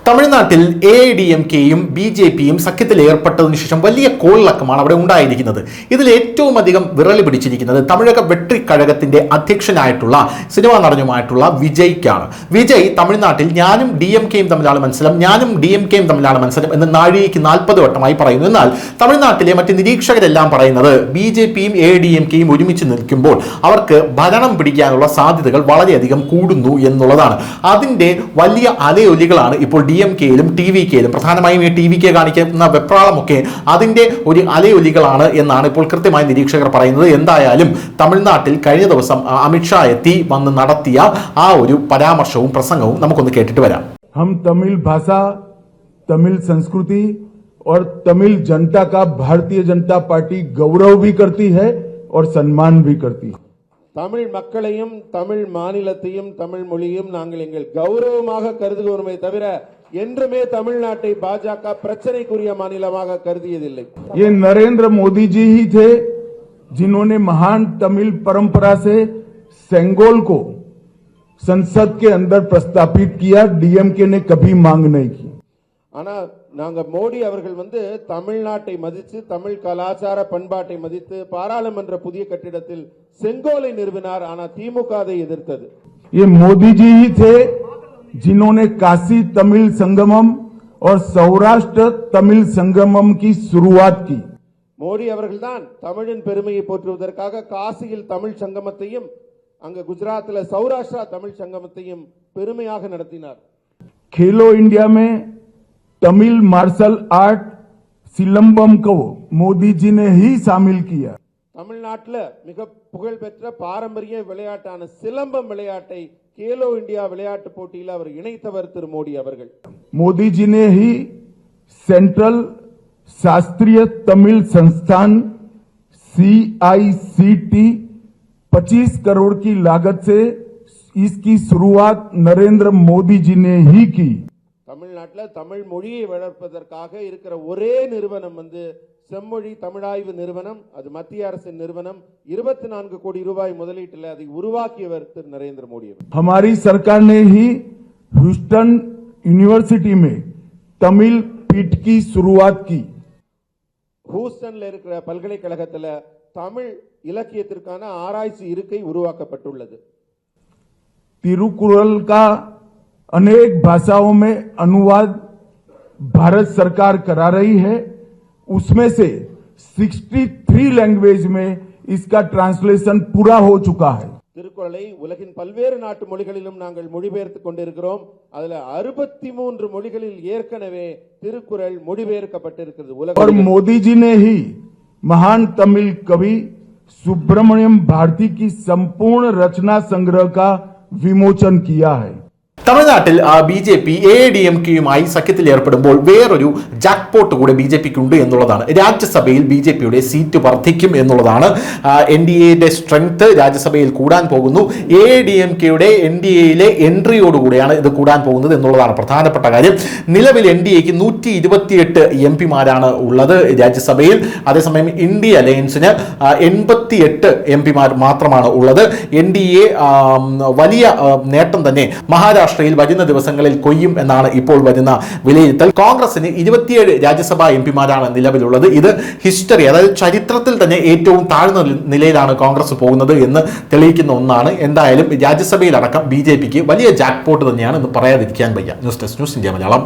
തമിഴ്നാട്ടിൽ AIADMKയും BJPയും സഖ്യത്തിൽ ഏർപ്പെട്ടതിനു ശേഷം വലിയ കോളിളക്കമാണ് അവിടെ ഉണ്ടായിരിക്കുന്നത്. ഇതിൽ ഏറ്റവും അധികം വിറളി പിടിച്ചിരിക്കുന്നത് തമിഴക വെട്രിക്കഴകത്തിന്റെ അധ്യക്ഷനായിട്ടുള്ള സിനിമാ നടനുമായിട്ടുള്ള വിജയ്ക്കാണ്. വിജയ് തമിഴ്നാട്ടിൽ ഞാനും DMKയും തമ്മിലാണ് മത്സരം എന്ന് നാഴികയ്ക്ക് 40 വട്ടമായി പറയുന്നു. എന്നാൽ തമിഴ്നാട്ടിലെ മറ്റ് നിരീക്ഷകരെല്ലാം പറയുന്നത് BJPയും AIADMKയും ഒരുമിച്ച് നിൽക്കുമ്പോൾ അവർക്ക് ഭരണം പിടിക്കാനുള്ള സാധ്യതകൾ വളരെയധികം കൂടുന്നു എന്നുള്ളതാണ്. അതിന്റെ വലിയ അലയൊലികളാണ് ഇപ്പോൾ DMKയിലും TVKയിലും, പ്രധാനമായും ഈ TVK കാണിക്കുന്ന വെപ്രാളമൊക്കെ അതിന്റെ ഒരു അലയൊലികളാണ് എന്നാണ് ഇപ്പോൾ കൃത്യമായി നിരീക്ഷകർ പറയുന്നത്. എന്തായാലും തമിഴ്നാട്ടിൽ കഴിഞ്ഞ ദിവസം അമിത്ഷാ എത്തി വന്ന് നടത്തിയ ആ ഒരു പരാമർശവും പ്രസംഗവും നമുക്കൊന്ന് കേട്ടിട്ട് വരാം. हम तमिल भाषा, तमिल संस्कृति और तमिल जनता का भारतीय जनता पार्टी गौरव भी करती है और सम्मान भी करती है. தமிழ் மக்களையும் தமிழ் மாநிலத்தையும் தமிழ் மொழியும் நாங்கள் எங்கள் கௌரவமாக கருதுகிறோமே தவிர என்றுமே தமிழ்நாட்டை பாஜக பிரச்சனைக்குரிய மாநிலமாக கருதியதில்லை. ये नरेंद्र मोदी जी ही थे जिन्होंने महान तमिल परंपरा से सेंगोल को संसद के अंदर प्रस्तापित किया. DMK ने कभी मांग नहीं की. ஆனா நாங்க மோடி அவர்கள் தமிழ்நாட்டை மதித்து தமிழ் கலாச்சார பண்பாட்டை மதித்து பாராளுமன்ற புதிய கட்டிடத்தில் செங்கோலை நிறுவினார். ஆனா திமுக அதை எதிர்த்தது. ये मोदी जी ही थे जिन्होंने काशी तमिल संगमम और सौराष्ट्र तमिल संगमम की शुरुआत की. மோடி அவர்கள்தான் தமிழின் பெருமையை போற்றுவதற்காக காசியில் தமிழ் சங்கமத்தையும் அங்க குஜராத்தில் சௌராஷ்டிரா தமிழ் சங்கமத்தையும் பெருமையாக நடத்தினார். खेलो इंडिया में तमिल मार्शल आर्ट सिलंबम को मोदी जी ने ही शामिल किया. தமிழ்நாட்டில் மிக புகழ்பெற்ற பாரம்பரிய விளையாட்டான சிலம்பம் விளையாட்டை கேலோ இந்தியா விளையாட்டு போட்டியில் அவர் இணைத்தவர் திரு மோடி அவர்கள். मोदी जी ने ही सेंट्रल शास्त्रीय तमिल संस्थान CICT 25 करोड़ की लागत से इसकी शुरुआत नरेंद्र मोदी जी ने ही की. தமிழ்நாட்டில் தமிழ் மொழியை வளர்ப்பதற்காக இருக்கிற ஒரே நிறுவனம் செம்மொழி தமிழாய்வு நிறுவனம். அது மத்திய அரசின் நிறுவனம். 24 கோடி ரூபாய் முதலீட்டில் அதை உருவாக்கியவர் திரு நரேந்திர மோடி. हमारी सरकार ने ही ह्यूस्टन यूनिवर्सिटी में तमिल पीठ की शुरुआत की. ஹூஸ்டன்ல இருக்கிற பல்கலைக்கழகத்தில் தமிழ் இலக்கியத்திற்கான ஆராய்ச்சி இருக்கை உருவாக்கப்பட்டுள்ளது. तिरुकुरल का अनेक भाषाओं में अनुवाद भारत सरकार करा रही है. उसमें से 63 लैंग्वेज में इसका ट्रांसलेशन पूरा हो चुका है. திருக்குறளை உலகின் பல்வேறு நாட்டு மொழிகளிலும் நாங்கள் மொழிபெயர்த்துக் கொண்டிருக்கிறோம். அதுல 63 மொழிகளில் ஏற்கனவே திருக்குறள் மொழிபெயர்க்கப்பட்டிருக்கிறது. और मोदी जी ने ही महान तमिल कवि सुब्रमण्यम भारती की संपूर्ण रचना संग्रह का विमोचन किया है. തമിഴ്നാട്ടിൽ BJP AIADMKയുമായി സഖ്യത്തിൽ ഏർപ്പെടുമ്പോൾ വേറൊരു ജാക്ക്പോട്ട് കൂടെ BJPക്ക് ഉണ്ട് എന്നുള്ളതാണ്. രാജ്യസഭയിൽ BJPയുടെ സീറ്റ് വർദ്ധിക്കും എന്നുള്ളതാണ്. NDAയുടെ സ്ട്രെങ്ത് രാജ്യസഭയിൽ കൂടാൻ പോകുന്നു. AIADMKയുടെ NDAയിലെ എൻട്രിയോടുകൂടിയാണ് ഇത് കൂടാൻ പോകുന്നത് എന്നുള്ളതാണ് പ്രധാനപ്പെട്ട കാര്യം. നിലവിൽ NDAക്ക് 128 MPമാരാണ് ഉള്ളത് രാജ്യസഭയിൽ. അതേസമയം ഇന്ത്യ അലയൻസിന് 88 MPമാർ മാത്രമാണ് ഉള്ളത്. NDA വലിയ നേട്ടം തന്നെ മഹാരാഷ്ട്രയിൽ വരുന്ന ദിവസങ്ങളിൽ കൊയ്യും എന്നാണ് ഇപ്പോൾ വരുന്ന വിലയിരുത്തൽ. കോൺഗ്രസിന് 27 രാജ്യസഭാ MPമാരാണ് നിലവിലുള്ളത്. ഇത് ഹിസ്റ്ററി, അതായത് ചരിത്രത്തിൽ തന്നെ ഏറ്റവും താഴ്ന്ന നിലയിലാണ് കോൺഗ്രസ് പോകുന്നത് എന്ന് തെളിയിക്കുന്ന ഒന്നാണ്. എന്തായാലും രാജ്യസഭയിലടക്കം BJPക്ക് വലിയ ജാക്ക്പോട്ട് തന്നെയാണ് എന്ന് പറയാതിരിക്കാൻ വയ്യ. News desk, news India Malayalam.